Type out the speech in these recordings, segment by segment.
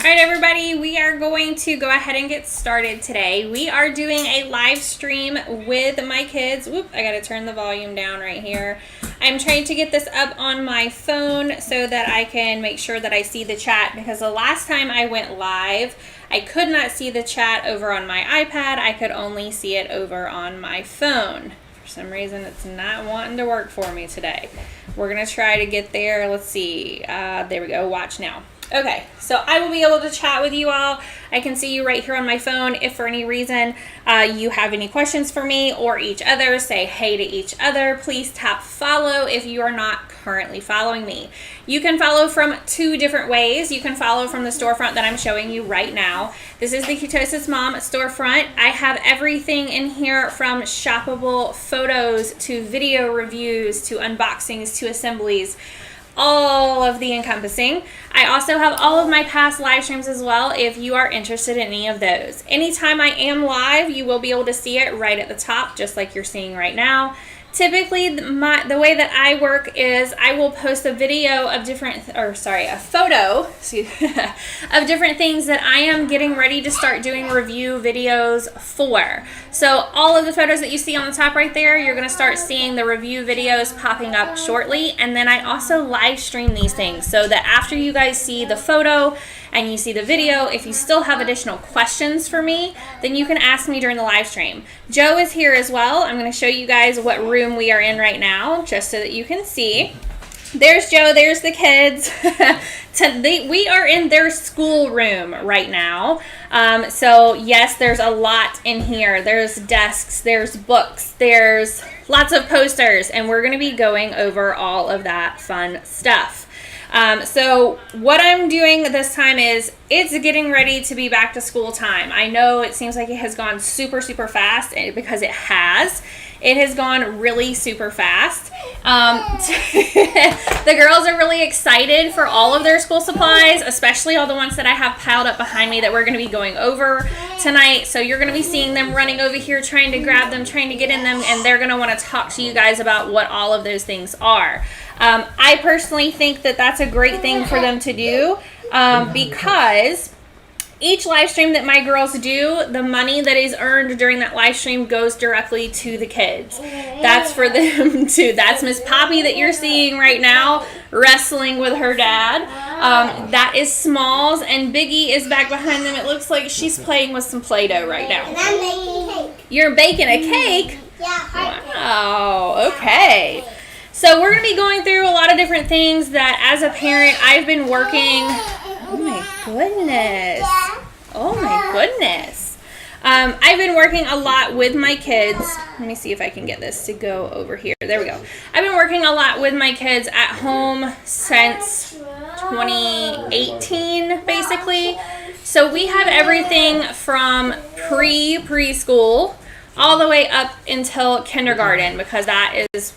All right, everybody, we are going to go ahead and get started today. We are doing a live stream with my kids. Whoop, I got to turn the volume down right here. I'm trying to get this up on my phone so that I can make sure that I see the chat, because the last time I went live, I could not see the chat over on my iPad. I could only see it over on my phone. For some reason, it's not wanting to work for me today. We're going to try to get there. Let's see. There we go. Watch now. Okay, so I will be able to chat with you all. I can see you right here on my phone. If for any reason you have any questions for me or each other, say hey to each other. Please tap follow if you are not currently following me. You can follow from two different ways. You can follow from the storefront that I'm showing you right now. This is the Ketosis Mom storefront. I have everything in here from shoppable photos to video reviews to unboxings to assemblies. All of the encompassing. I also have all of my past live streams as well if you are interested in any of those. Anytime I am live, you will be able to see it right at the top, just like you're seeing right now. Typically, the way that I work is I will post a video of a photo of different things that I am getting ready to start doing review videos for. So all of the photos that you see on the top right there, you're going to start seeing the review videos popping up shortly. And then I also live stream these things so that after you guys see the photo and you see the video, if you still have additional questions for me, then you can ask me during the live stream. Joe is here as well. I'm going to show you guys what room we are in right now, just so that you can see. There's Joe, there's the kids. We are in their school room right now. So yes, there's a lot in here. There's desks, there's books, there's lots of posters, and we're going to be going over all of that fun stuff. So what I'm doing this time is it's getting ready to be back to school time. I know it seems like it has gone super, super fast, because it has. It has gone really super fast. The girls are really excited for all of their school supplies, especially all the ones that I have piled up behind me that we're going to be going over tonight. So you're going to be seeing them running over here, trying to grab them, trying to get in them, and they're going to want to talk to you guys about what all of those things are. I personally think that that's a great thing for them to do, because each live stream that my girls do, the money that is earned during that live stream goes directly to the kids. That's for them too. That's Miss Poppy that you're seeing right now wrestling with her dad. That is Smalls, and Biggie is back behind them. It looks like she's playing with some Play-Doh right now. And I'm baking cake. You're baking a cake? Yeah. Wow, okay. So we're going to be going through a lot of different things that as a parent I've been working. Oh my goodness. Oh my goodness. I've been working a lot with my kids. Let me see if I can get this to go over here. There we go. I've been working a lot with my kids at home since 2018, basically. So we have everything from preschool all the way up until kindergarten, because that is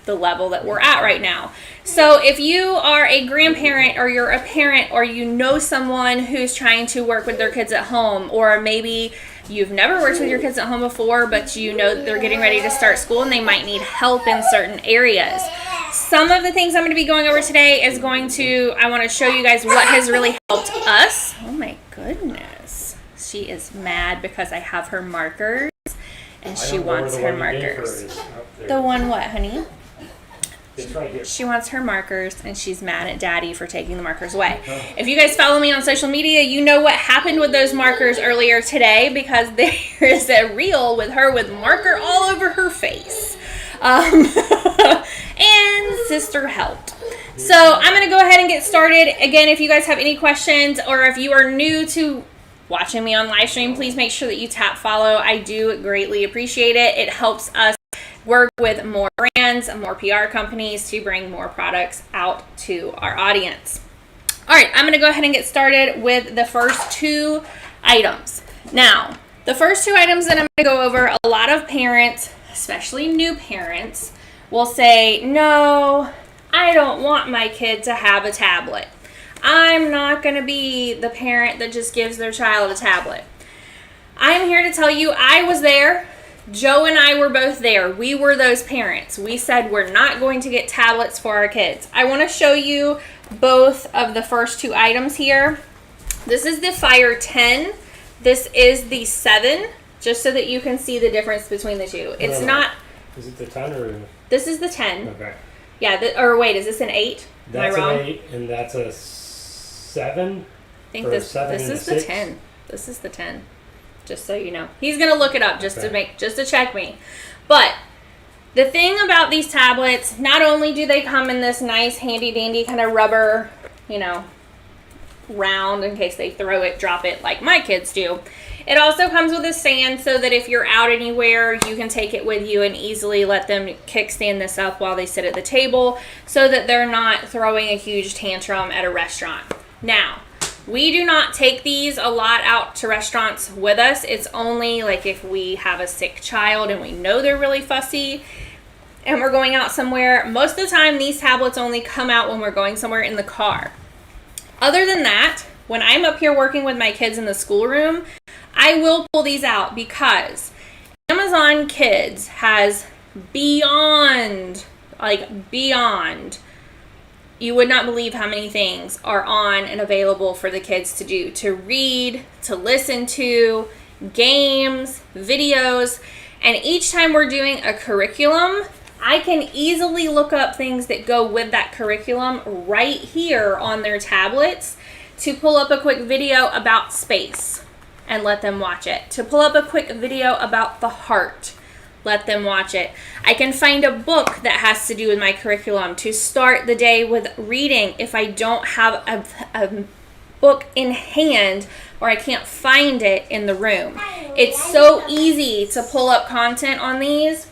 the level that we're at right now. So if you are a grandparent, or you're a parent, or you know someone who's trying to work with their kids at home, or maybe you've never worked with your kids at home before, but you know that they're getting ready to start school and they might need help in certain areas. Some of the things I'm going to be going over today is I want to show you guys what has really helped us. Oh my goodness. She is mad because I have her markers, and she wants her markers. The one what, honey? She wants her markers, and she's mad at Daddy for taking the markers away. If you guys follow me on social media, you know what happened with those markers earlier today, because there is a reel with her with marker all over her face. And sister helped. So I'm going to go ahead and get started. Again, if you guys have any questions, or if you are new to watching me on live stream, please make sure that you tap follow. I do greatly appreciate it. It helps us work with more brands, more PR companies to bring more products out to our audience. All right, I'm going to go ahead and get started with the first two items. Now, the first two items that I'm going to go over, a lot of parents, especially new parents, will say, no, I don't want my kid to have a tablet. I'm not going to be the parent that just gives their child a tablet. I'm here to tell you, I was there. Joe and I were both there. We were those parents. We said we're not going to get tablets for our kids. I want to show you both of the first two items here. This is the Fire 10. This is the 7, just so that you can see the difference between the two. It's not... Is it the 10 or... This is the 10. Okay. Yeah, or wait, is this an 8? That's Am I wrong? an 8, and that's a 7? I think this is the 10. This is the 10. Just so you know. He's going to look it up just to check me. But the thing about these tablets, not only do they come in this nice handy dandy kind of rubber, round in case they throw it, drop it like my kids do. It also comes with a stand so that if you're out anywhere, you can take it with you and easily let them kickstand this up while they sit at the table so that they're not throwing a huge tantrum at a restaurant. Now, we do not take these a lot out to restaurants with us. It's only like if we have a sick child and we know they're really fussy and we're going out somewhere. Most of the time, these tablets only come out when we're going somewhere in the car. Other than that, when I'm up here working with my kids in the schoolroom, I will pull these out because Amazon Kids has beyond, you would not believe how many things are on and available for the kids to do, to read, to listen to, games, videos, and each time we're doing a curriculum, I can easily look up things that go with that curriculum right here on their tablets to pull up a quick video about space and let them watch it. To pull up a quick video about the heart, let them watch it. I can find a book that has to do with my curriculum to start the day with reading if I don't have a book in hand or I can't find it in the room. It's so easy to pull up content on these.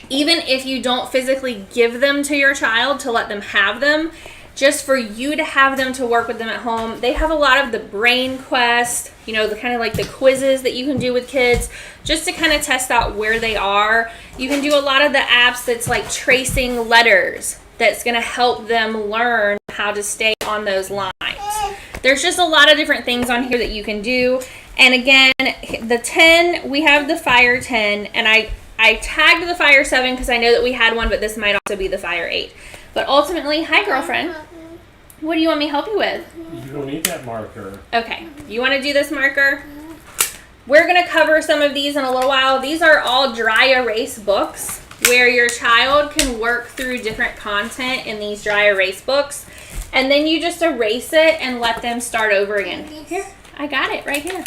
Even if you don't physically give them to your child to let them have them, just for you to have them to work with them at home. They have a lot of the brain quest, the kind of like the quizzes that you can do with kids just to kind of test out where they are. You can do a lot of the apps that's like tracing letters that's going to help them learn how to stay on those lines. There's just a lot of different things on here that you can do. And again, the 10, we have the Fire 10, and I tagged the Fire 7 because I know that we had one, but this might also be the Fire 8. But ultimately, hi girlfriend, what do you want me to help you with? You don't need that marker. Okay, you want to do this marker? We're going to cover some of these in a little while. These are all dry erase books where your child can work through different content in these dry erase books. And then you just erase it and let them start over again. Here, I got it right here.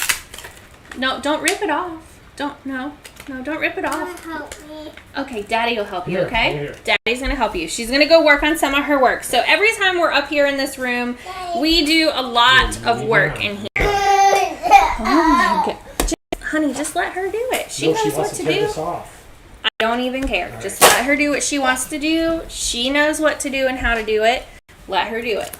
No, don't rip it off. Don't rip it off. Help me. Okay, Daddy will help you, Here, okay? here. Daddy's going to help you. She's going to go work on some of her work. So every time we're up here in this room, we do a lot of work in here. Oh my God. Honey, just let her do it. She knows what to do. This off. I don't even care. Just let her do what she wants to do. She knows what to do and how to do it. Let her do it.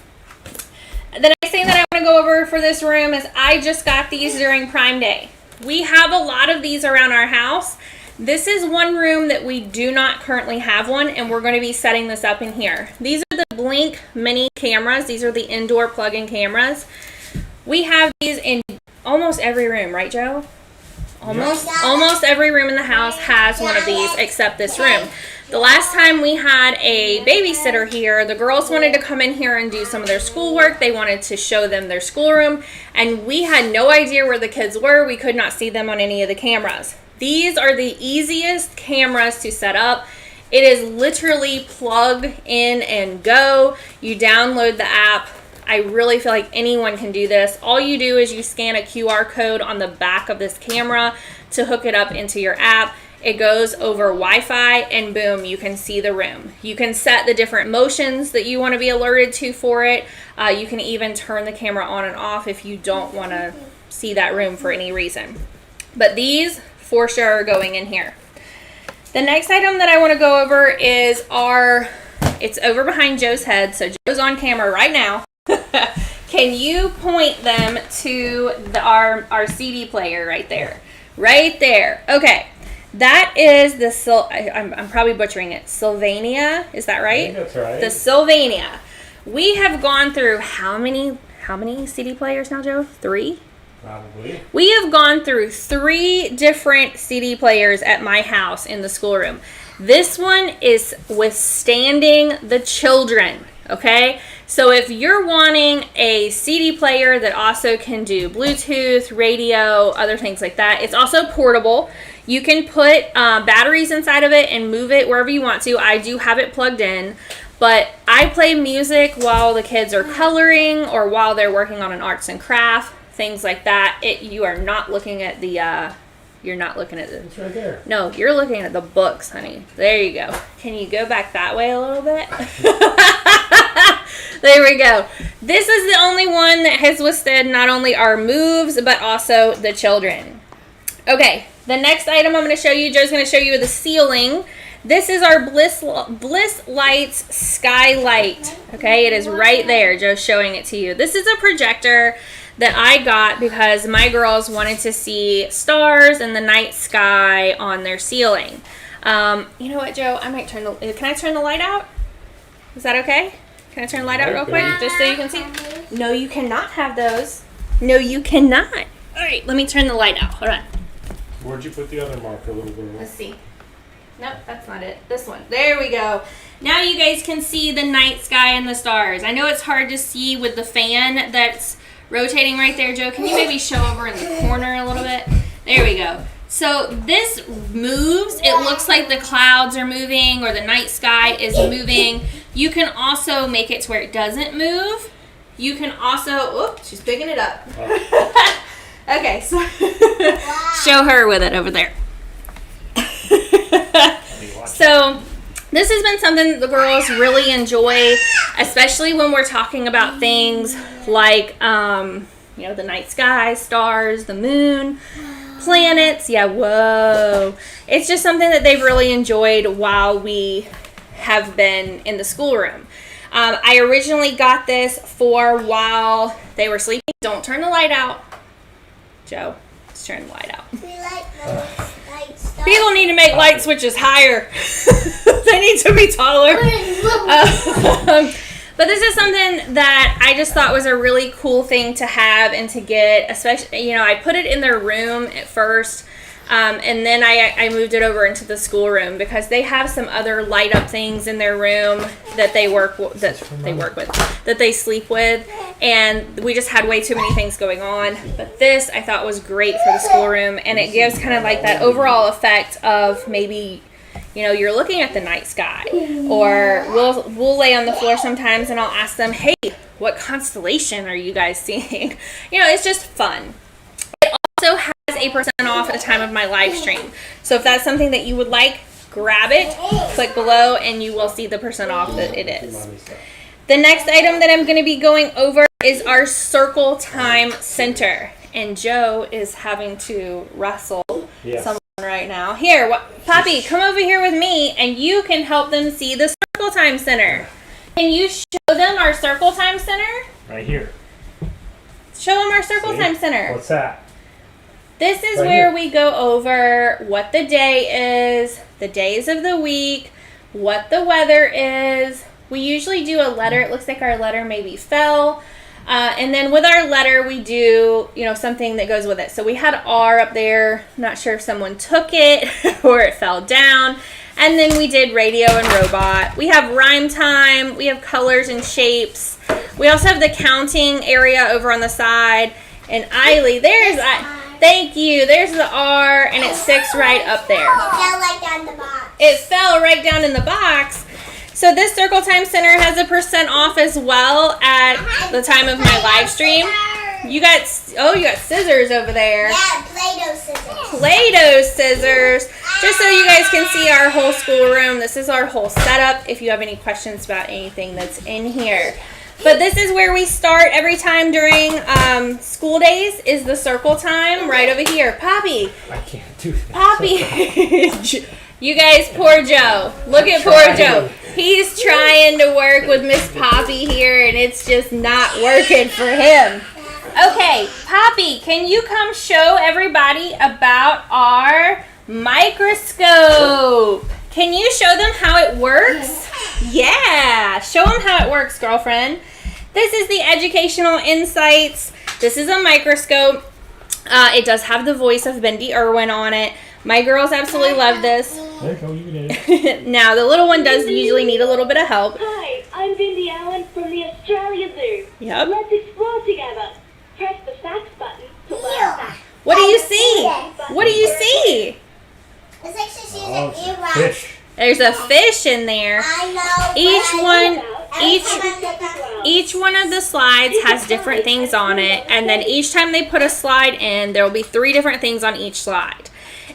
The next thing that I want to go over for this room is I just got these during Prime Day. We have a lot of these around our house. This is one room that we do not currently have one, and we're going to be setting this up in here. These are the Blink mini cameras. These are the indoor plug-in cameras. We have these in almost every room, right, Joe? Almost every room in the house has one of these except this room. The last time we had a babysitter here, the girls wanted to come in here and do some of their schoolwork. They wanted to show them their schoolroom, and we had no idea where the kids were. We could not see them on any of the cameras. These are the easiest cameras to set up. It is literally plug in and go. You download the app. I really feel like anyone can do this. All you do is you scan a QR code on the back of this camera to hook it up into your app. It goes over Wi-Fi and boom, you can see the room. You can set the different motions that you want to be alerted to for it. You can even turn the camera on and off if you don't want to see that room for any reason. But these for sure are going in here. The next item that I want to go over is it's over behind Joe's head. So Joe's on camera right now. Can you point them to our CD player right there? Right there. Okay. That is I'm probably butchering it. Sylvania, is that right? I think that's right. The Sylvania. We have gone through how many CD players now, Joe? 3? Probably. We have gone through 3 different CD players at my house in the schoolroom. This one is withstanding the children, okay? So if you're wanting a CD player that also can do Bluetooth, radio, other things like that, it's also portable. You can put batteries inside of it and move it wherever you want to. I do have it plugged in, but I play music while the kids are coloring or while they're working on an arts and craft, things like that. You are not looking at the... You're not looking at the... It's right there. No, you're looking at the books, honey. There you go. Can you go back that way a little bit? There we go. This is the only one that has withstood not only our moves, but also the children. Okay, the next item I'm going to show you, Joe's going to show you the ceiling. This is our Bliss Lights Skylight. Okay, it is right there. Joe's showing it to you. This is a projector that I got because my girls wanted to see stars and the night sky on their ceiling. You know what, Joe? I might turn the... Can I turn the light out? Is that okay? Can I turn the light out real quick just so you can see? No, you cannot have those. No, you cannot. All right, let me turn the light out. Hold on. Where'd you put the other marker, little girl? Let's see. Nope, that's not it. This one. There we go. Now you guys can see the night sky and the stars. I know it's hard to see with the fan that's rotating right there. Joe, can you maybe show over in the corner a little bit? There we go. So this moves. It looks like the clouds are moving or the night sky is moving. You can also make it to where it doesn't move. You can also... Oops, she's picking it up. Okay, so show her with it over there. So this has been something that the girls really enjoy, especially when we're talking about things like, you know, the night sky, stars, the moon, planets. Yeah, whoa. It's just something that they've really enjoyed while we have been in the schoolroom. I originally got this for while they were sleeping. Don't turn the light out. Joe, let's turn the light out. People need to make light switches higher. They need to be taller. But this is something that I just thought was a really cool thing to have and to get, especially, you know, I put it in their room at first, and then I moved it over into the schoolroom because they have some other light up things in their room that they that they sleep with, and we just had way too many things going on. But this I thought was great for the schoolroom, and it gives kind of like that overall effect of maybe, you know, you're looking at the night sky, or we'll lay on the floor sometimes and I'll ask them, hey, what constellation are you guys seeing? You know, it's just fun. It also has a % off at the time of my live stream. So if that's something that you would like, grab it, click below, and you will see the % off that it is. The next item that I'm going to be going over is our Circle Time Center. And Joe is having to wrestle someone right now. Here, Poppy, come over here with me, and you can help them see the Circle Time Center. Can you show them our Circle Time Center? Right here. Show them our Circle Time Center. What's that? This is where we go over what the day is, the days of the week, what the weather is. We usually do a letter. It looks like our letter maybe fell. And then with our letter, we do, you know, something that goes with it. So we had R up there. Not sure if someone took it or it fell down. And then we did radio and robot. We have rhyme time. We have colors and shapes. We also have the counting area over on the side. And Eiley, thank you. There's the R, and it sticks right up there. It fell right down the box. It fell right down in the box. So this Circle Time Center has a % off as well at the time of my live stream. You got scissors over there. Yeah, Play-Doh scissors. Play-Doh scissors. Just so you guys can see our whole schoolroom. This is our whole setup if you have any questions about anything that's in here. But this is where we start every time during school days is the circle time right over here. Poppy. I can't do that. Poppy. You guys, poor Joe. Look at poor Joe. He's trying to work with Miss Poppy here, and it's just not working for him. Okay, Poppy, can you come show everybody about our microscope? Can you show them how it works? Yeah, show them how it works, girlfriend. This is the Educational Insights. This is a microscope. It does have the voice of Bendy Irwin on it. My girls absolutely love this. There you go, you can eat. Now, the little one does usually need a little bit of help. Hi, I'm Vindy Allen from the Australia Zoo. Yep. Let's explore together. Press the facts button to learn facts. What do you see? What do you see? It's like she's using Oh, it's a earwax. fish. There's a fish in there. I know. Each one of the slides has different things on it, and then each time they put a slide in, there will be 3 different things on each slide.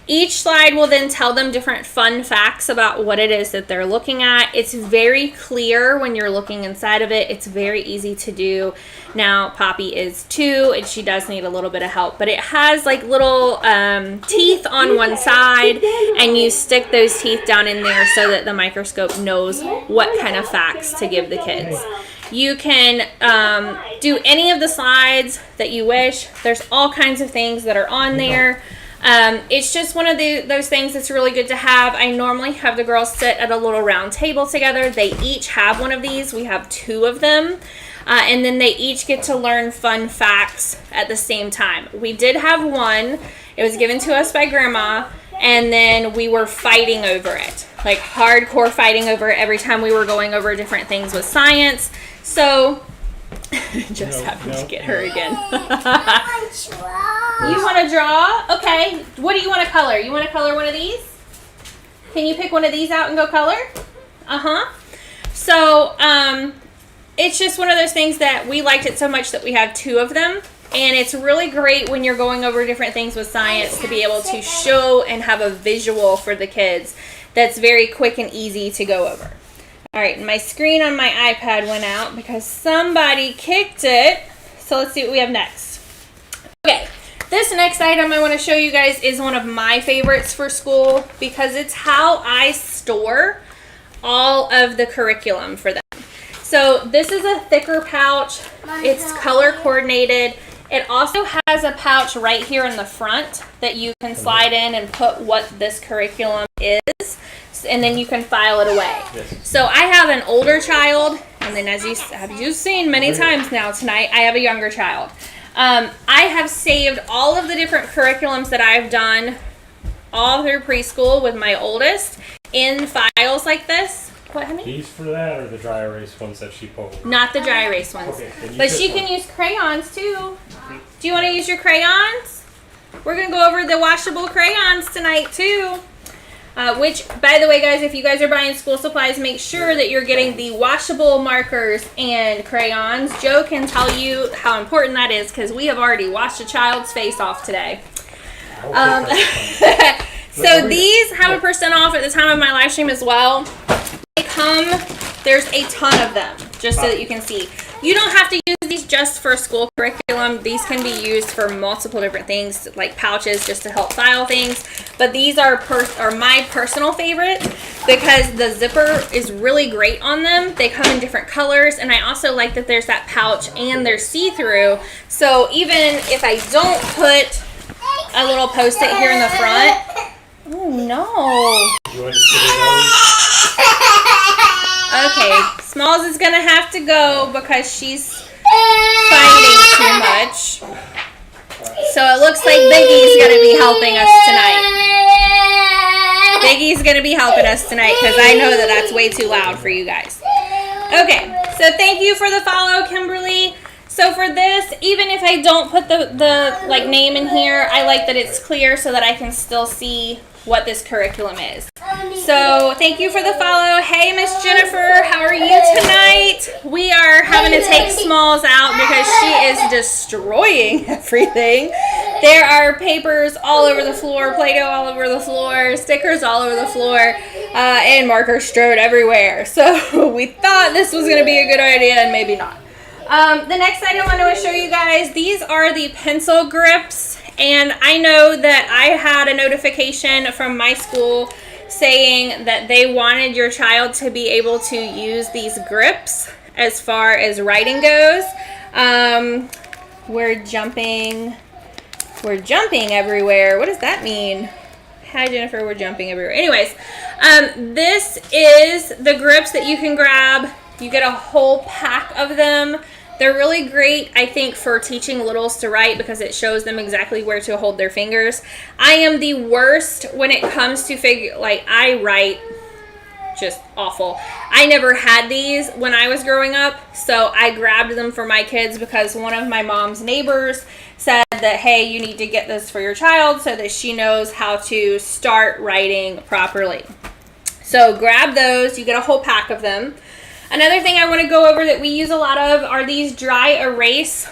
Each slide will then tell them different fun facts about what it is that they're looking at. It's very clear when you're looking inside of it. It's very easy to do. Now, Poppy is 2, and she does need a little bit of help, but it has like little teeth on one side, and you stick those teeth down in there so that the microscope knows what kind of facts to give the kids. You can do any of the slides that you wish. There's all kinds of things that are on there. It's just one of those things that's really good to have. I normally have the girls sit at a little round table together. They each have one of these. We have 2 of them. And then they each get to learn fun facts at the same time. We did have one. It was given to us by Grandma. And then we were fighting over it. Like hardcore fighting over it every time we were going over different things with science. So, just happened to get her again. You want to draw? Okay. What do you want to color? You want to color one of these? Can you pick one of these out and go color? Uh-huh. So, it's just one of those things that we liked it so much that we have 2 of them. And it's really great when you're going over different things with science to be able to show and have a visual for the kids that's very quick and easy to go over. All right, my screen on my iPad went out because somebody kicked it. So let's see what we have next. Okay, this next item I want to show you guys is one of my favorites for school because it's how I store all of the curriculum for them. So this is a thicker pouch. It's color coordinated. It also has a pouch right here in the front that you can slide in and put what this curriculum is, and then you can file it away. Yes. So I have an older child, and then as you've seen many times now tonight, I have a younger child. I have saved all of the different curriculums that I've done all through preschool with my oldest in files like this. What, honey? These for that or the dry erase ones that she pulled? Not the dry erase ones. Okay, then you But pick she one. can use crayons too. Do you want to use your crayons? We're going to go over the washable crayons tonight too. Which, by the way, guys, if you guys are buying school supplies, make sure that you're getting the washable markers and crayons. Joe can tell you how important that is because we have already washed a child's face off today. So these have a % off at the time of my live stream as well. They come, there's a ton of them, just so that you can see. You don't have to use these just for school curriculum. These can be used for multiple different things, like pouches, just to help file things. But these are my personal favorite because the zipper is really great on them. They come in different colors, and I also like that there's that pouch and they're see-through. So even if I don't put a little post-it here in the front, oh no. You want to sit in those? Okay, Smalls is gonna have to go because she's fighting too much. So it looks like Biggie's gonna be helping us tonight. Biggie's gonna be helping us tonight because I know that that's way too loud for you guys. Okay, so thank you for the follow, Kimberly. So for this, even if I don't put the like name in here, I like that it's clear so that I can still see what this curriculum is. So thank you for the follow. Hey, Miss Jennifer, how are you tonight? We are having to take Smalls out because she is destroying everything. There are papers all over the floor, Play-Doh all over the floor, stickers all over the floor, and markers strewed everywhere. So we thought this was going to be a good idea and maybe not. The next item I want to show you guys, these are the pencil grips. And I know that I had a notification from my school saying that they wanted your child to be able to use these grips as far as writing goes. We're jumping everywhere. What does that mean? Hi, Jennifer, we're jumping everywhere. Anyways, this is the grips that you can grab. You get a whole pack of them. They're really great, I think, for teaching littles to write because it shows them exactly where to hold their fingers. I am the worst when it comes to I write just awful. I never had these when I was growing up, so I grabbed them for my kids because one of my mom's neighbors said that, hey, you need to get this for your child so that she knows how to start writing properly. So grab those. You get a whole pack of them. Another thing I want to go over that we use a lot of are these dry erase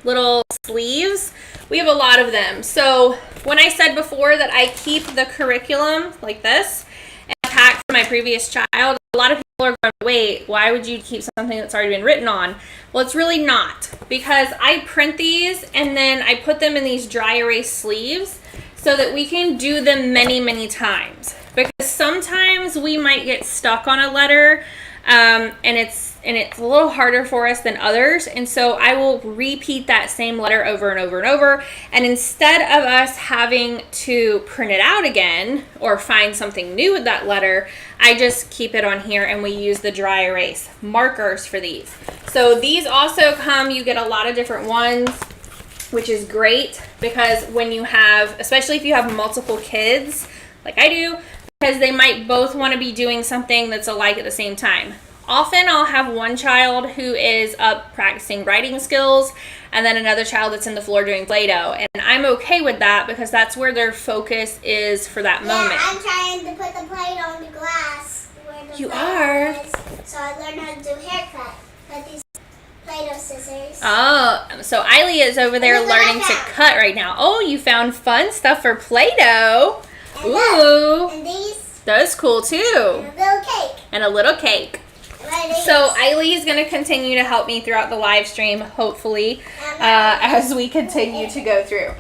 little sleeves. We have a lot of them. So when I said before that I keep the curriculum like this and pack for my previous child, a lot of people are going, wait, why would you keep something that's already been written on? Well, it's really not, because I print these and then I put them in these dry erase sleeves so that we can do them many, many times. Because sometimes we might get stuck on a letter and it's a little harder for us than others, and so I will repeat that same letter over and over and over, and instead of us having to print it out again or find something new with that letter, I just keep it on here and we use the dry erase markers for these. So these also come, you get a lot of different ones, which is great because when you have, especially if you have multiple kids like I do, because they might both want to be doing something that's alike at the same time. Often I'll have one child who is up practicing writing skills and then another child that's in the floor doing Play-Doh. And I'm okay with that because that's where their focus is for that moment. I'm trying to put the Play-Doh on the glass. Where the You Play-Doh are? is, so I learned how to do haircut. But these Play-Doh scissors. Oh, so Eiley is over there Look what I learning to found. cut right now. Oh, you found fun stuff for Play-Doh. And Ooh, look, and these, that's cool too. and a little cake. And a little cake. Right, these. So Eiley is going to continue to help me throughout the live stream, hopefully, as we continue to go through.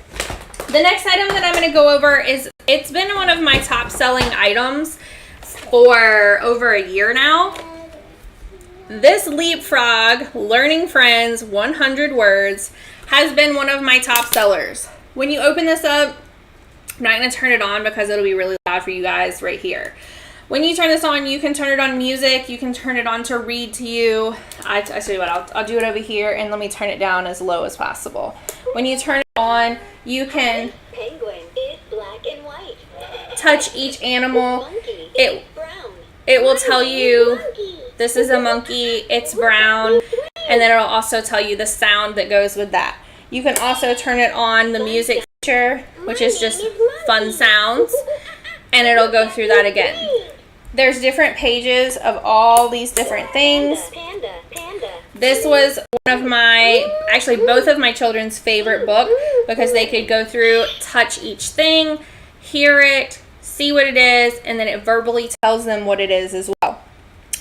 The next item that I'm going to go over is, it's been one of my top selling items for over a year now. This Leapfrog Learning Friends 100 Words has been one of my top sellers. When you open this up, I'm not going to turn it on because it'll be really loud for you guys right here. When you turn this on, you can turn it on music. You can turn it on to read to you. I tell you what, I'll do it over here and let me turn it down as low as possible. When you turn it on, you can Penguin is black and white. touch each animal. Monkey It is brown. it will tell you Monkey. this is a monkey, it's brown, and then it'll also tell you the sound that goes with that. You can also turn it on the music feature, which is just fun sounds, and it'll go through that again. There's different pages of all these different things. Panda, panda. This was one of my, actually both of my children's favorite book because they could go through, touch each thing, hear it, see what it is, and then it verbally tells them what it is as well.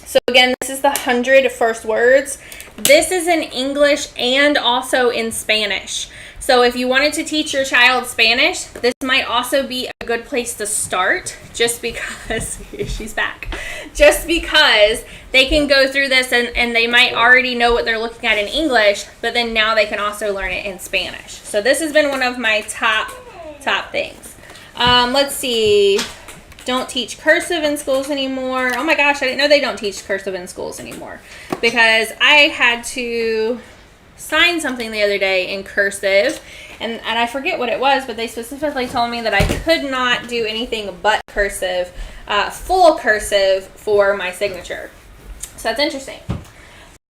So again, this is the 100 First Words. This is in English and also in Spanish. So if you wanted to teach your child Spanish, this might also be a good place to start, just because, she's back, just because they can go through this and they might already know what they're looking at in English, but then now they can also learn it in Spanish. So this has been one of my top things. Let's see. Don't teach cursive in schools anymore. Oh my gosh, I didn't know they don't teach cursive in schools anymore, because I had to sign something the other day in cursive, and I forget what it was, but they specifically told me that I could not do anything but cursive, full cursive for my signature. So that's interesting.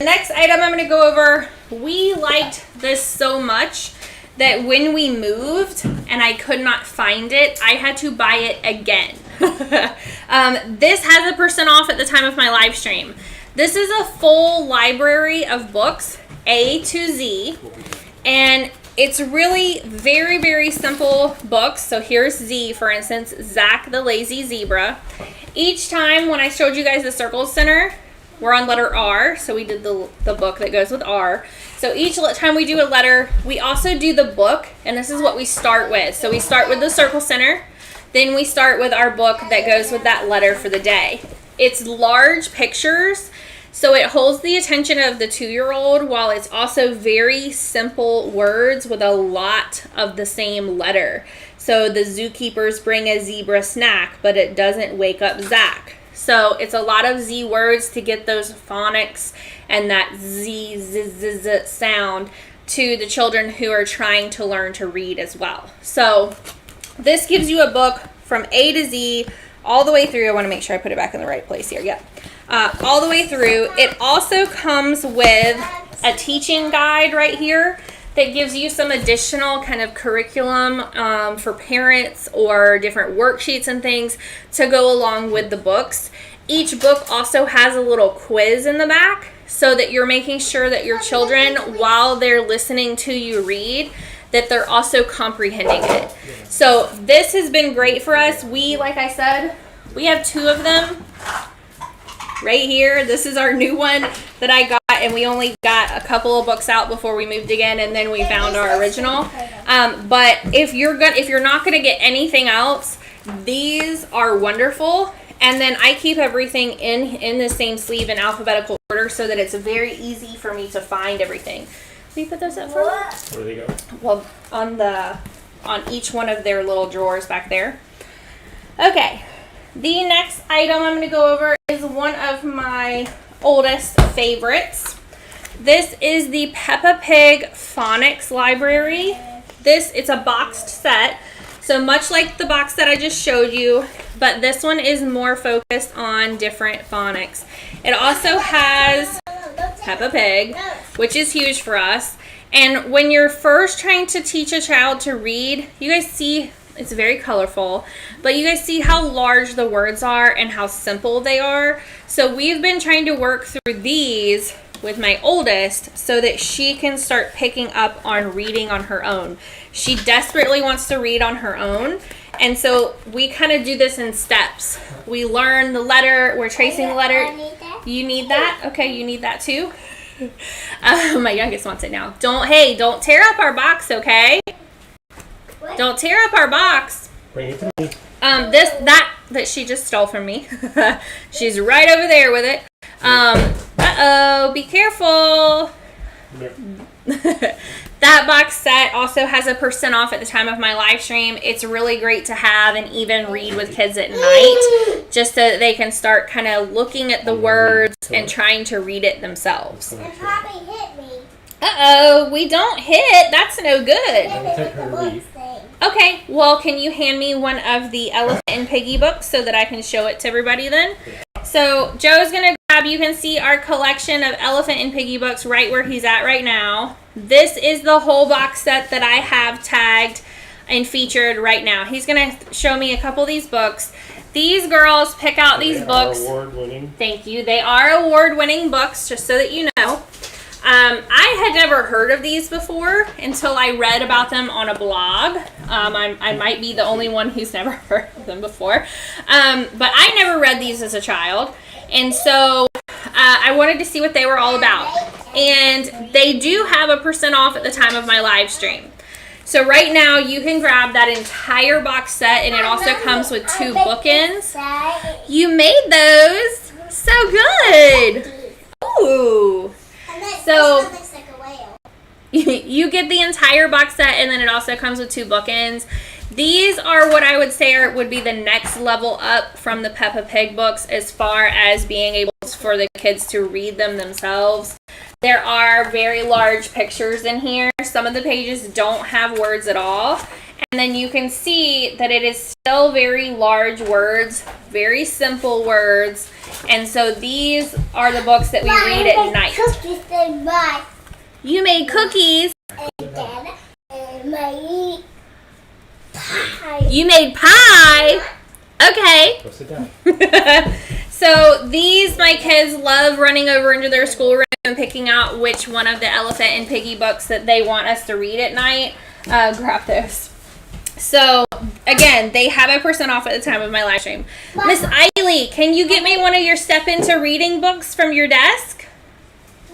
The next item I'm going to go over, we liked this so much that when we moved and I could not find it, I had to buy it again. This has a % off at the time of my live stream. This is a full library of books, A to Z, and it's really very, very simple books. So here's Z, for instance, Zach the Lazy Zebra. Each time when I showed you guys the Circle Center, we're on letter R, so we did the book that goes with R. So each time we do a letter, we also do the book, and this is what we start with. So we start with the Circle Center, then we start with our book that goes with that letter for the day. It's large pictures, so it holds the attention of the 2-year-old while it's also very simple words with a lot of the same letter. So the zookeepers bring a zebra snack, but it doesn't wake up Zach. So it's a lot of Z words to get those phonics and that Z sound to the children who are trying to learn to read as well. So this gives you a book from A to Z all the way through. I want to make sure I put it back in the right place here. Yep. All the way through. It also comes with a teaching guide right here that gives you some additional kind of curriculum for parents or different worksheets and things to go along with the books. Each book also has a little quiz in the back so that you're making sure that your children, while they're listening to you read, that they're also comprehending it. So this has been great for us. We, like I said, we have 2 of them right here. This is our new one that I got, and we only got a couple of books out before we moved again, and then we found our original. But if you're not gonna get anything else, these are wonderful. And then I keep everything in the same sleeve in alphabetical order so that it's very easy for me to find everything. Will you put those up for me? Where do they go? Well, on each one of their little drawers back there. Okay. The next item I'm going to go over is one of my oldest favorites. This is the Peppa Pig Phonics Library. It's a boxed set. So much like the box that I just showed you, but this one is more focused on different phonics. It also has Peppa Pig, which is huge for us. And when you're first trying to teach a child to read, you guys see it's very colorful, but you guys see how large the words are and how simple they are. So we've been trying to work through these with my oldest so that she can start picking up on reading on her own. She desperately wants to read on her own. And so we kind of do this in steps. We learn the letter, we're tracing the letter. You need that? Okay, you need that too. My youngest wants it now. Don't tear up our box, okay? What? Don't tear up our box. Bring it to me. That she just stole from me. She's right over there with it. Uh-oh, be careful. Yep. That box set also has a % off at the time of my live stream. It's really great to have and even read with kids at night, just so that they can start kind of looking at the words and trying to read it themselves. And Poppy hit me. Uh-oh, we don't hit. That's no good. Take her to read. Okay, well, can you hand me one of the Elephant and Piggy books so that I can show it to everybody then? So Joe's going to grab, you can see our collection of Elephant and Piggy books right where he's at right now. This is the whole box set that I have tagged and featured right now. He's going to show me a couple of these books. These girls pick out these books. Award-winning. Thank you. They are award-winning books, just so that you know. I had never heard of these before until I read about them on a blog. I might be the only one who's never heard of them before. But I never read these as a child. And so I wanted to see what they were all about. And they do have a % off at the time of my live stream. So right now you can grab that entire box set, and it also comes with 2 bookends. You made those. So good. Ooh. So you get the entire box set, and then it also comes with 2 bookends. These are what I would say would be the next level up from the Peppa Pig books as far as being able for the kids to read them themselves. There are very large pictures in here. Some of the pages don't have words at all. And then you can see that it is still very large words, very simple words. And so these are the books that we read at night. You made cookies. You made pie. Okay. Go sit down. So these, my kids love running over into their schoolroom and picking out which one of the Elephant and Piggy books that they want us to read at night. Grab those. So, again, they have a % off at the time of my live stream. Miss Eiley, can you get me one of your Step Into Reading books from your desk?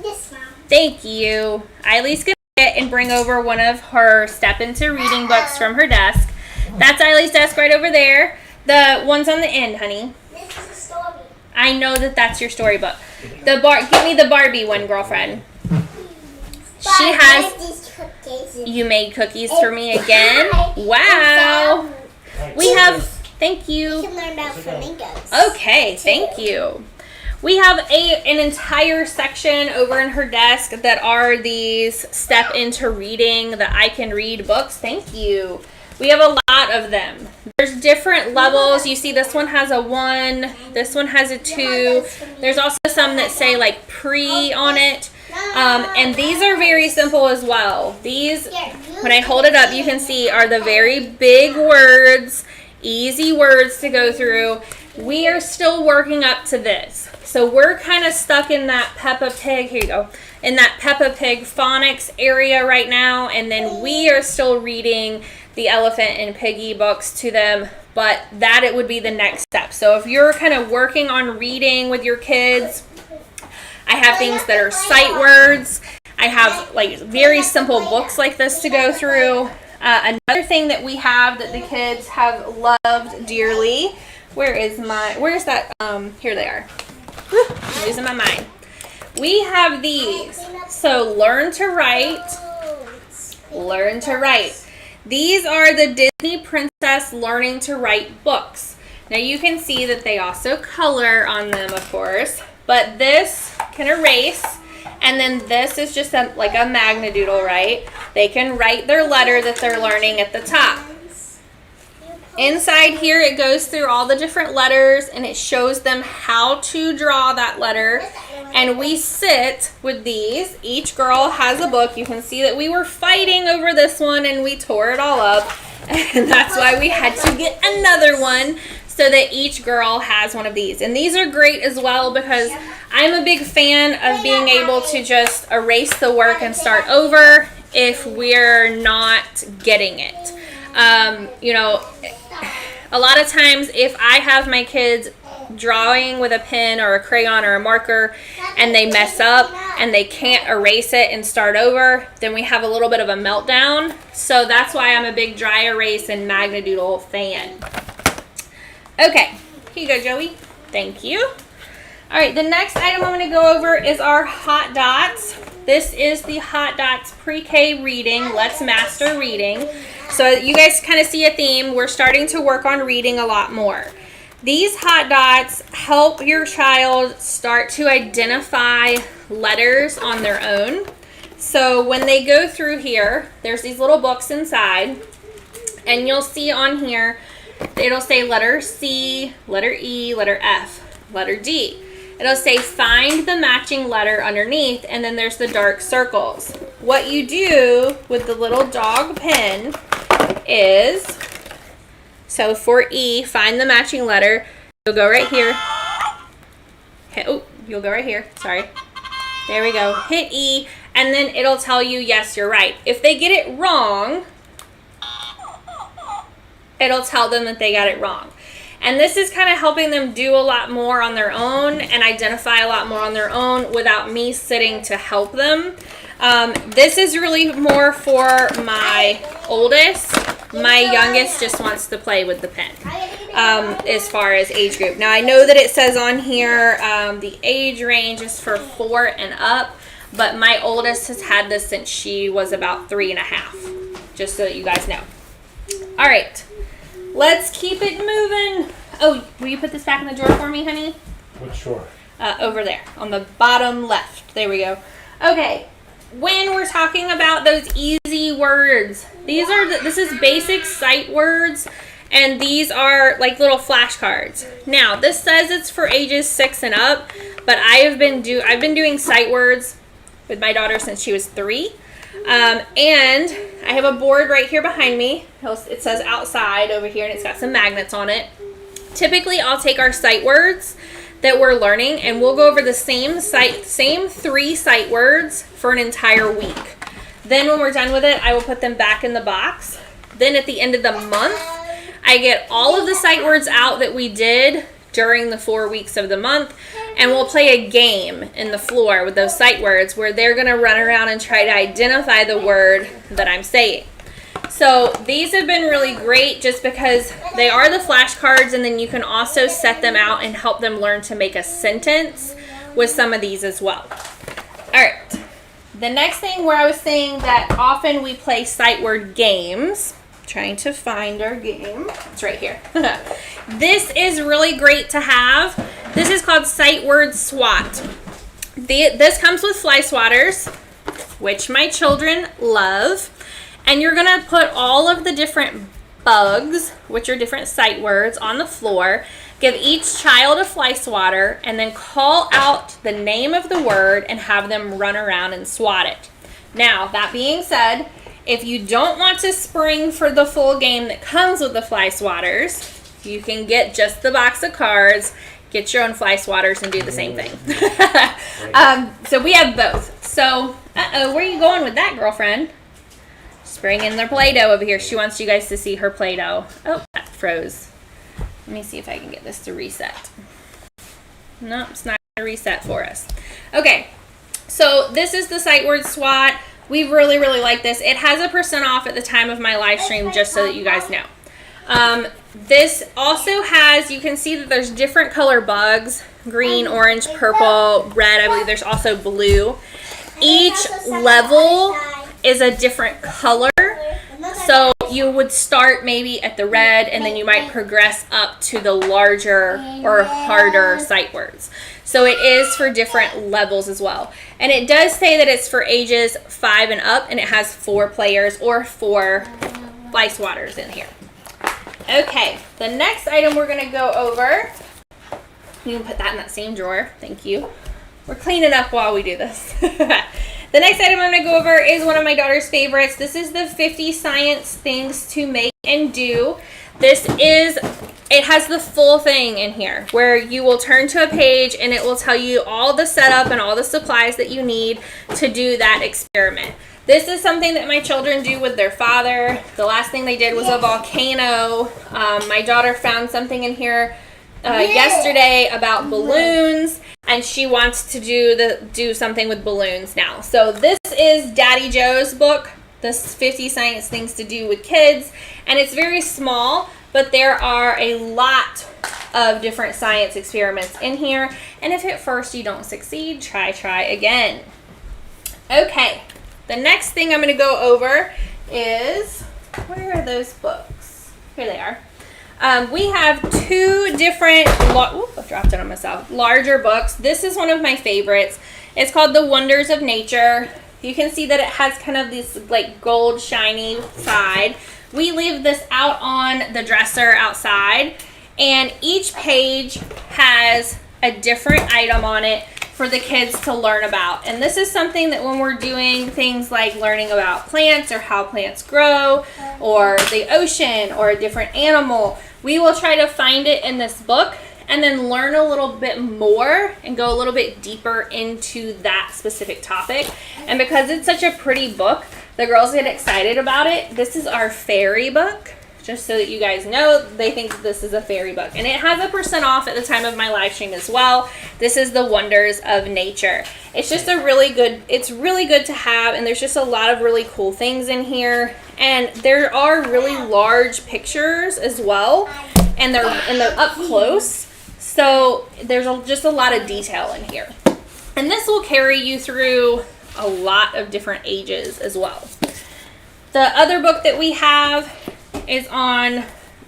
Yes, Mom. Thank you. Eiley's going to get and bring over one of her Step Into Reading books from her desk. That's Eiley's desk right over there. The one's on the end, honey. This is a story. I know that that's your storybook. Give me the Barbie one, girlfriend. She has... You made cookies for me again? Wow. We have Thank You you. can learn about flamingos. Okay, thank you. We have an entire section over in her desk that are these step into reading the I can read books. Thank you. We have a lot of them. There's different levels. You see this one has a 1, this one has a 2. There's also some that say like pre on it. And these are very simple as well. These, when I hold it up, you can see are the very big words, easy words to go through. We are still working up to this. So we're kind of stuck in that Peppa Pig, here you go, in that Peppa Pig phonics area right now. And then we are still reading the Elephant and Piggy books to them, but that it would be the next step. So if you're kind of working on reading with your kids, I have things that are sight words. I have like very simple books like this to go through. Another thing that we have that the kids have loved dearly. Where's that? Here they are. Whew, I'm losing my mind. We have these. So learn to write. Learn to write. These are the Disney Princess Learning to Write books. Now you can see that they also color on them, of course, but this can erase, and then this is just like a magnadoodle, right? They can write their letter that they're learning at the top. Inside here, it goes through all the different letters, and it shows them how to draw that letter. And we sit with these. Each girl has a book. You can see that we were fighting over this one, and we tore it all up. And that's why we had to get another one so that each girl has one of these. And these are great as well because I'm a big fan of being able to just erase the work and start over if we're not getting it. You know, a lot of times if I have my kids drawing with a pen or a crayon or a marker and they mess up and they can't erase it and start over, then we have a little bit of a meltdown. So that's why I'm a big dry erase and magnadoodle fan. Okay, here you go, Joey. Thank you. All right, the next item I'm going to go over is our Hot Dots. This is the Hot Dots Pre-K Reading, Let's Master Reading. So you guys kind of see a theme. We're starting to work on reading a lot more. These Hot Dots help your child start to identify letters on their own. So when they go through here, there's these little books inside, and you'll see on here, it'll say letter C, letter E, letter F, letter D. It'll say find the matching letter underneath, and then there's the dark circles. What you do with the little dog pen is, so for E, find the matching letter, you'll go right here. Oh, you'll go right here, sorry. There we go, hit E, and then it'll tell you, yes, you're right. If they get it wrong, it'll tell them that they got it wrong. And this is kind of helping them do a lot more on their own and identify a lot more on their own without me sitting to help them. This is really more for my oldest. My youngest just wants to play with the pen as far as age group. Now I know that it says on here the age range is for 4 and up, but my oldest has had this since she was about 3.5, just so that you guys know. All right. Let's keep it moving. Oh, will you put this back in the drawer for me, honey? Which drawer? Over there, on the bottom left. There we go. Okay, when we're talking about those easy words, this is basic sight words, and these are like little flashcards. Now, this says it's for ages 6 and up, but I've been doing sight words with my daughter since she was 3. And I have a board right here behind me. It says outside over here, and it's got some magnets on it. Typically, I'll take our sight words that we're learning, and we'll go over the same 3 sight words for an entire week. Then when we're done with it, I will put them back in the box. Then at the end of the month, I get all of the sight words out that we did during the 4 weeks of the month, and we'll play a game in the floor with those sight words where they're going to run around and try to identify the word that I'm saying. So these have been really great just because they are the flashcards, and then you can also set them out and help them learn to make a sentence with some of these as well. All right. The next thing where I was saying that often we play sight word games Trying to find our game. It's right here. This is really great to have. This is called Sight Word SWAT. This comes with fly swatters, which my children love. And you're going to put all of the different bugs, which are different sight words, on the floor. Give each child a fly swatter and then call out the name of the word and have them run around and swat it. Now, that being said, if you don't want to spring for the full game that comes with the fly swatters, you can get just the box of cards, get your own fly swatters, and do the same thing. So we have both. So, where are you going with that, girlfriend? Just bringing their Play-Doh over here. She wants you guys to see her Play-Doh. Oh, that froze. Let me see if I can get this to reset. No, it's not going to reset for us. Okay, so this is the Sight Word SWAT. We really, really like this. It has a % off at the time of my live stream, just so that you guys know. This also has, you can see that there's different color bugs. Green, orange, purple, red. I believe there's also blue. Each level is a different color. So you would start maybe at the red, and then you might progress up to the larger or harder sight words. So it is for different levels as well. And it does say that it's for ages 5 and up, and it has 4 players or 4 fly swatters in here. Okay, the next item we're going to go over, you can put that in that same drawer. Thank you. We're cleaning up while we do this. The next item I'm going to go over is one of my daughter's favorites. This is the 50 Science Things to Make and Do. It has the full thing in here where you will turn to a page and it will tell you all the setup and all the supplies that you need to do that experiment. This is something that my children do with their father. The last thing they did was a volcano. My daughter found something in here yesterday about balloons, and she wants to do something with balloons now. So this is Daddy Joe's book, this 50 Science Things to Do with Kids, and it's very small, but there are a lot of different science experiments in here, and if at first you don't succeed, try again. Okay, the next thing I'm going to go over is, where are those books? Here they are. We have 2 different, I dropped it on myself, larger books. This is one of my favorites. It's called The Wonders of Nature. You can see that it has kind of this like gold shiny side. We leave this out on the dresser outside, and each page has a different item on it for the kids to learn about. And this is something that when we're doing things like learning about plants or how plants grow or the ocean or a different animal, we will try to find it in this book and then learn a little bit more and go a little bit deeper into that specific topic. And because it's such a pretty book, the girls get excited about it. This is our fairy book. Just so that you guys know, they think that this is a fairy book. And it has a % off at the time of my live stream as well. This is The Wonders of Nature. It's just it's really good to have, and there's just a lot of really cool things in here. And there are really large pictures as well, and they're up close. So there's just a lot of detail in here. And this will carry you through a lot of different ages as well. The other book that we have is on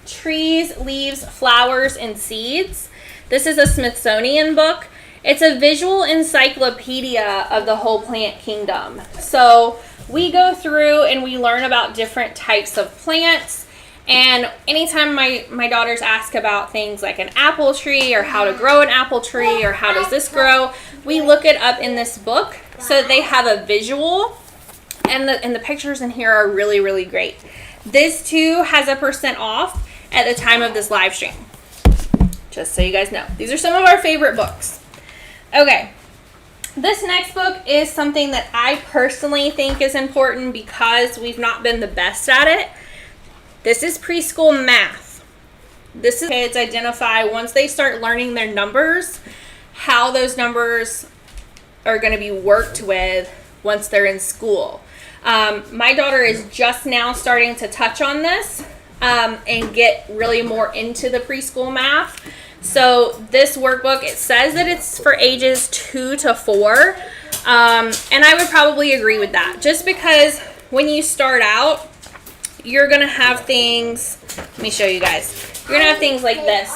trees, leaves, flowers, and seeds. This is a Smithsonian book. It's a visual encyclopedia of the whole plant kingdom. So we go through and we learn about different types of plants. And anytime my daughters ask about things like an apple tree or how to grow an apple tree or how does this grow, we look it up in this book so that they have a visual. And the pictures in here are really, really great. This too has a % off at the time of this live stream. Just so you guys know. These are some of our favorite books. Okay. This next book is something that I personally think is important because we've not been the best at it. This is preschool math. This is kids identify once they start learning their numbers, how those numbers are going to be worked with once they're in school. My daughter is just now starting to touch on this and get really more into the preschool math. So this workbook, it says that it's for ages 2 to 4. And I would probably agree with that. Just because when you start out, you're going to have things, let me show you guys. You're going to have things like this,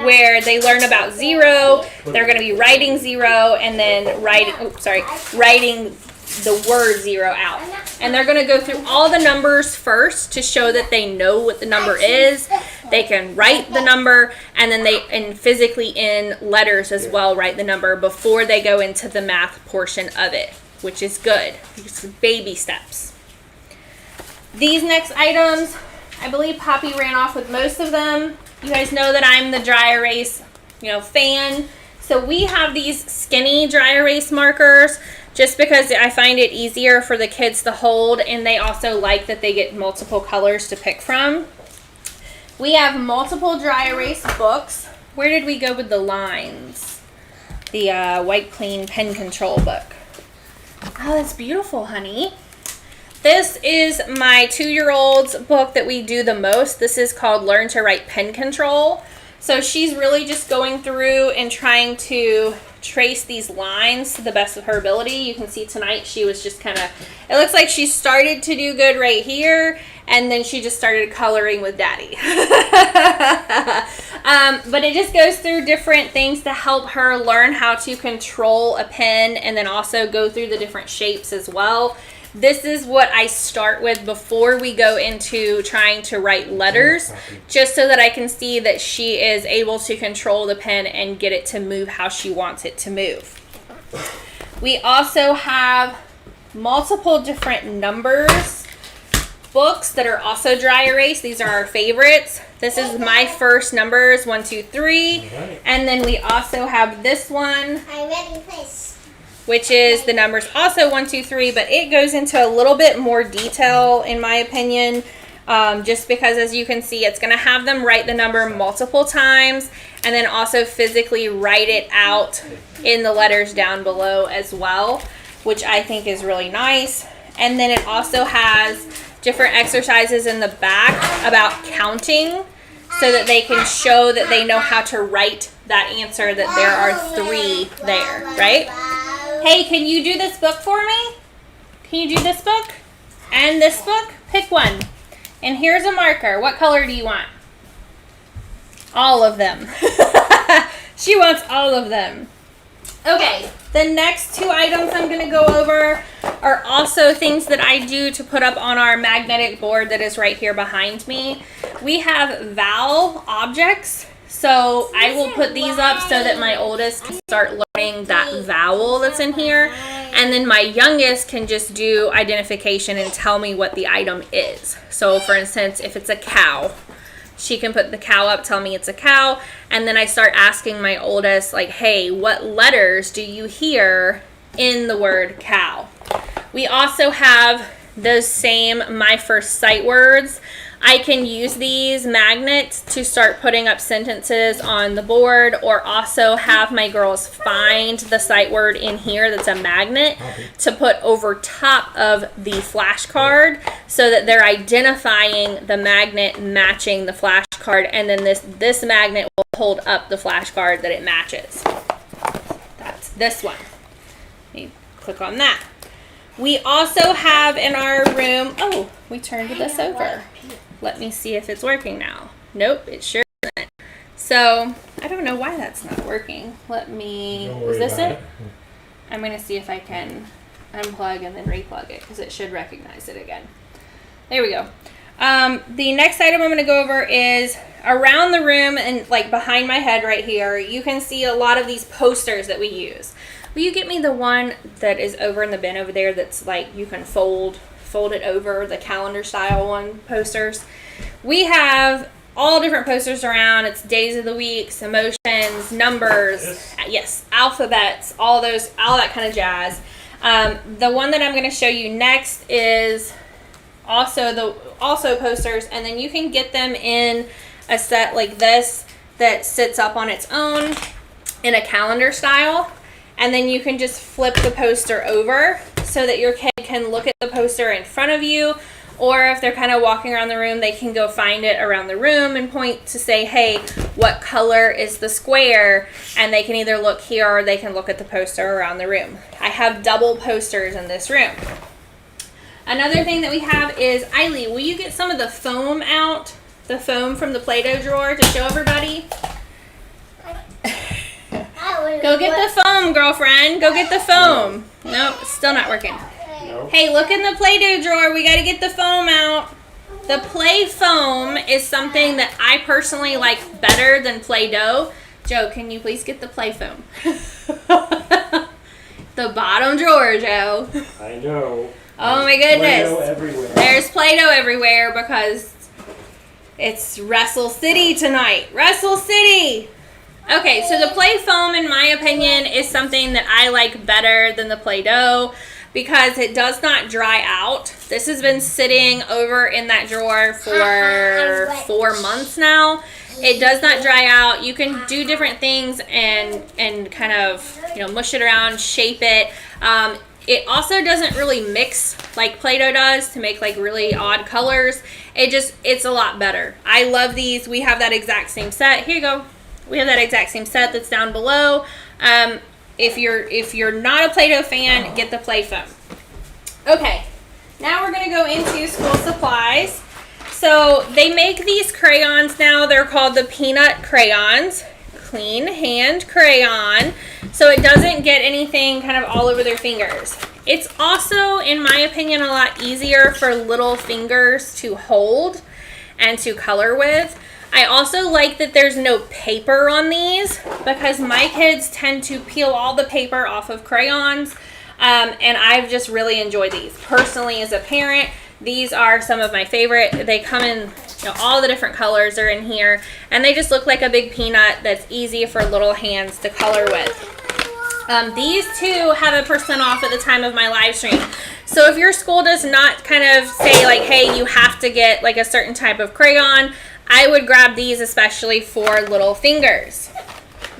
where they learn about 0. They're going to be writing 0 and then writing the word 0 out. And they're going to go through all the numbers first to show that they know what the number is. They can write the number, and then and physically in letters as well write the number before they go into the math portion of it, which is good. It's baby steps. These next items, I believe Poppy ran off with most of them. You guys know that I'm the dry erase, fan. So we have these skinny dry erase markers just because I find it easier for the kids to hold, and they also like that they get multiple colors to pick from. We have multiple dry erase books. Where did we go with the lines? The White Clean Pen Control book. Oh, that's beautiful, honey. This is my 2-year-old's book that we do the most. This is called Learn to Write Pen Control. So she's really just going through and trying to trace these lines to the best of her ability. You can see tonight she was just kind of, it looks like she started to do good right here, and then she just started coloring with Daddy. But it just goes through different things to help her learn how to control a pen, and then also go through the different shapes as well. This is what I start with before we go into trying to write letters, just so that I can see that she is able to control the pen and get it to move how she wants it to move. We also have multiple different numbers books that are also dry erase. These are our favorites. This is my first numbers, 1, 2, 3. And then we also have this one, I'm ready, please. which is the numbers also 1, 2, 3, but it goes into a little bit more detail in my opinion, just because as you can see, it's going to have them write the number multiple times and then also physically write it out in the letters down below as well, which I think is really nice. And then it also has different exercises in the back about counting, so that they can show that they know how to write that answer, that there are 3 there, right? Hey, can you do this book for me? Can you do this book? And this book? Pick one. And here's a marker. What color do you want? All of them. She wants all of them. Okay, the next 2 items I'm going to go over are also things that I do to put up on our magnetic board that is right here behind me. We have vowel objects. So I will put these up so that my oldest can start learning that vowel that's in here. And then my youngest can just do identification and tell me what the item is. So for instance, if it's a cow, she can put the cow up, tell me it's a cow. And then I start asking my oldest, like, hey, what letters do you hear in the word cow? We also have those same My First Sight words. I can use these magnets to start putting up sentences on the board, or also have my girls find the sight word in here that's a magnet to put over top of the flashcard, so that they're identifying the magnet matching the flashcard, and then this magnet will hold up the flashcard that it matches. That's this one. You click on that. We also have in our room, oh, we turned this over. Let me see if it's working now. Nope, it sure isn't. So, I don't know why that's not working. Is this it? I'm going to see if I can unplug and then replug it, because it should recognize it again. There we go. The next item I'm going to go over is around the room and like behind my head right here. You can see a lot of these posters that we use. Will you get me the one that is over in the bin over there that's like you can fold it over, the calendar style one posters? We have all different posters around. It's days of the weeks, emotions, numbers, yes, alphabets, all that kind of jazz. The one that I'm going to show you next is also posters, and then you can get them in a set like this that sits up on its own in a calendar style, and then you can just flip the poster over so that your kid can look at the poster in front of you, or if they're kind of walking around the room, they can go find it around the room and point to say, hey, what color is the square? And they can either look here or they can look at the poster around the room. I have double posters in this room. Another thing that we have is, Eileen, will you get some of the foam out? The foam from the Play-Doh drawer to show everybody? Go get the foam, girlfriend. Go get the foam. Nope, still not working. No. Hey, look in the Play-Doh drawer. We got to get the foam out. The Play Foam is something that I personally like better than Play-Doh. Joe, can you please get the Play Foam? The bottom drawer, Joe. I know. Oh my goodness. Play-Doh everywhere. There's Play-Doh everywhere because it's Wrestle City tonight. Wrestle City! Okay, so the Play Foam, in my opinion, is something that I like better than the Play-Doh because it does not dry out. This has been sitting over in that drawer for 4 months now. It does not dry out. You can do different things and kind of, mush it around, shape it. It also doesn't really mix like Play-Doh does to make like really odd colors. It's a lot better. I love these. We have that exact same set. Here you go. We have that exact same set that's down below. If you're not a Play-Doh fan, get the Play Foam. Okay, now we're gonna go into school supplies. So they make these crayons now. They're called the peanut crayons. Clean hand crayon, so it doesn't get anything kind of all over their fingers. It's also, in my opinion, a lot easier for little fingers to hold and to color with. I also like that there's no paper on these because my kids tend to peel all the paper off of crayons, and I've just really enjoyed these. Personally, as a parent, these are some of my favorite. They come in, all the different colors are in here, and they just look like a big peanut that's easy for little hands to color with. These two have a % off at the time of my live stream. So if your school does not kind of say like, hey, you have to get like a certain type of crayon, I would grab these especially for little fingers.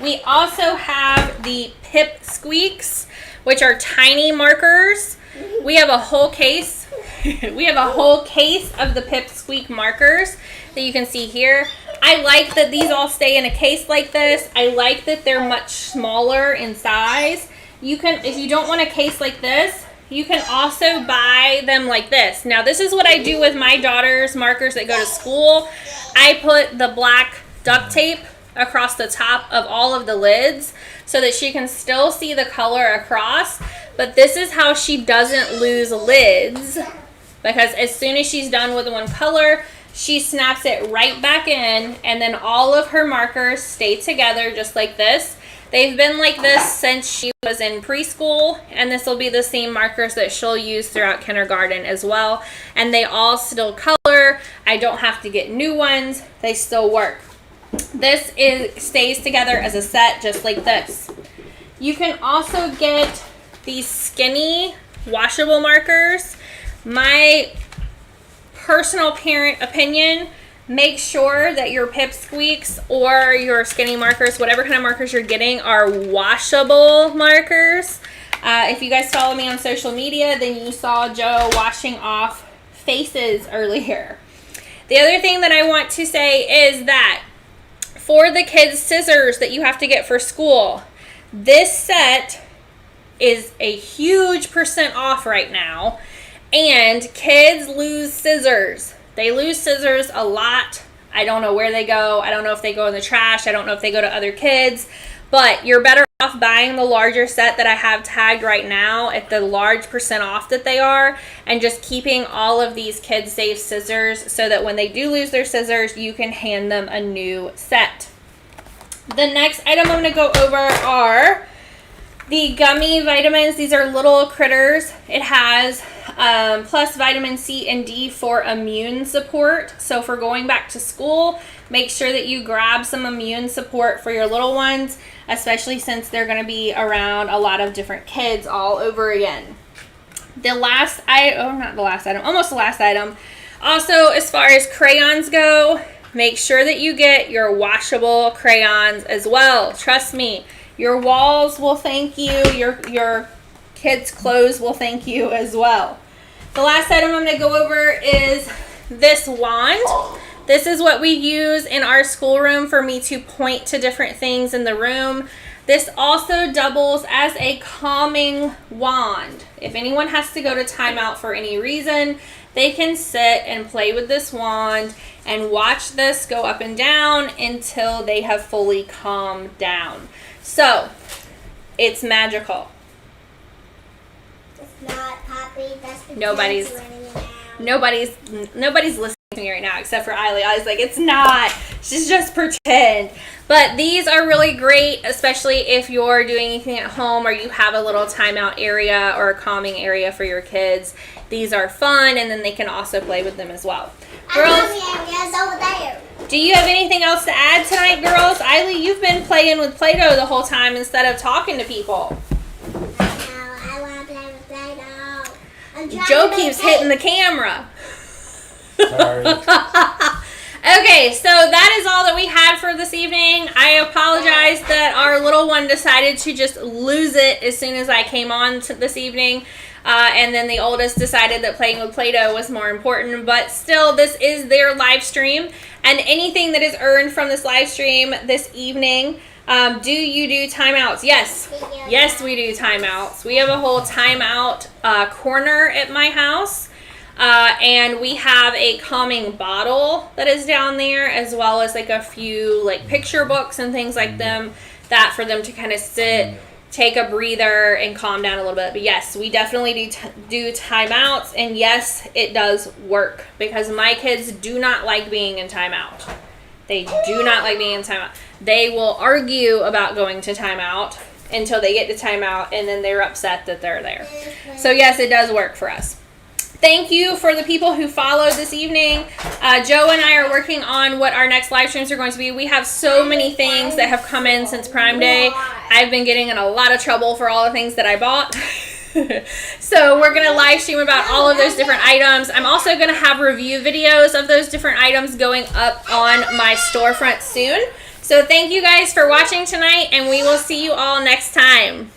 We also have the Pipsqueaks, which are tiny markers. We have a whole case. We have a whole case of the Pipsqueak markers that you can see here. I like that these all stay in a case like this. I like that they're much smaller in size. You can, if you don't want a case like this, you can also buy them like this. Now, this is what I do with my daughter's markers that go to school. I put the black duct tape across the top of all of the lids so that she can still see the color across. But this is how she doesn't lose lids, because as soon as she's done with one color, she snaps it right back in, and then all of her markers stay together just like this. They've been like this since she was in preschool, and this will be the same markers that she'll use throughout kindergarten as well. And they all still color. I don't have to get new ones. They still work. This stays together as a set just like this. You can also get these skinny washable markers. My personal parent opinion, make sure that your Pipsqueaks or your skinny markers, whatever kind of markers you're getting, are washable markers. If you guys follow me on social media, then you saw Joe washing off faces earlier. The other thing that I want to say is that for the kids' scissors that you have to get for school, this set is a huge % off right now. And kids lose scissors. They lose scissors a lot. I don't know where they go. I don't know if they go in the trash. I don't know if they go to other kids. But you're better off buying the larger set that I have tagged right now at the large % off that they are, and just keeping all of these kids safe scissors so that when they do lose their scissors, you can hand them a new set. The next item I'm going to go over are the Gummy Vitamins. These are little critters. It has plus vitamin C and D for immune support. So for going back to school, make sure that you grab some immune support for your little ones, especially since they're going to be around a lot of different kids all over again. The last item, not the last item, almost the last item. Also, as far as crayons go, make sure that you get your washable crayons as well. Trust me, your walls will thank you. Your kids' clothes will thank you as well. The last item I'm going to go over is this wand. This is what we use in our schoolroom for me to point to different things in the room. This also doubles as a calming wand. If anyone has to go to timeout for any reason, they can sit and play with this wand and watch this go up and down until they have fully calmed down. So, it's magical. It's not, Poppy. That's the Nobody's- kids running around. Nobody's listening to me right now except for Eiley. Eiley's like, it's not. She's just pretend. But these are really great, especially if you're doing anything at home or you have a little timeout area or a calming area for your kids. These are fun, and then they can also play with them as well. Girls, Areas over there. do you have anything else to add tonight, girls? Eiley, you've been playing with Play-Doh the whole time instead of talking to people. I want to play with Play-Doh. I'm trying Joe to keeps make hitting the camera. Sorry. Okay, so that is all that we had for this evening. I apologize that our little one decided to just lose it as soon as I came on this evening. And then the oldest decided that playing with Play-Doh was more important. But still, this is their live stream. And anything that is earned from this live stream this evening, do you do timeouts? Yes. Yes, we do timeouts. We have a whole timeout corner at my house. And we have a calming bottle that is down there, as well as like a few like picture books and things like that for them to kind of sit, take a breather, and calm down a little bit. But yes, we definitely do timeouts, and yes, it does work because my kids do not like being in timeout. They do not like being in timeout. They will argue about going to timeout until they get to timeout, and then they're upset that they're there. So yes, it does work for us. Thank you for the people who followed this evening. Joe and I are working on what our next live streams are going to be. We have so many things that have come in since Prime Day. I've been getting in a lot of trouble for all the things that I bought. So we're going to live stream about all of those different items. I'm also going to have review videos of those different items going up on my storefront soon. So thank you guys for watching tonight, and we will see you all next time.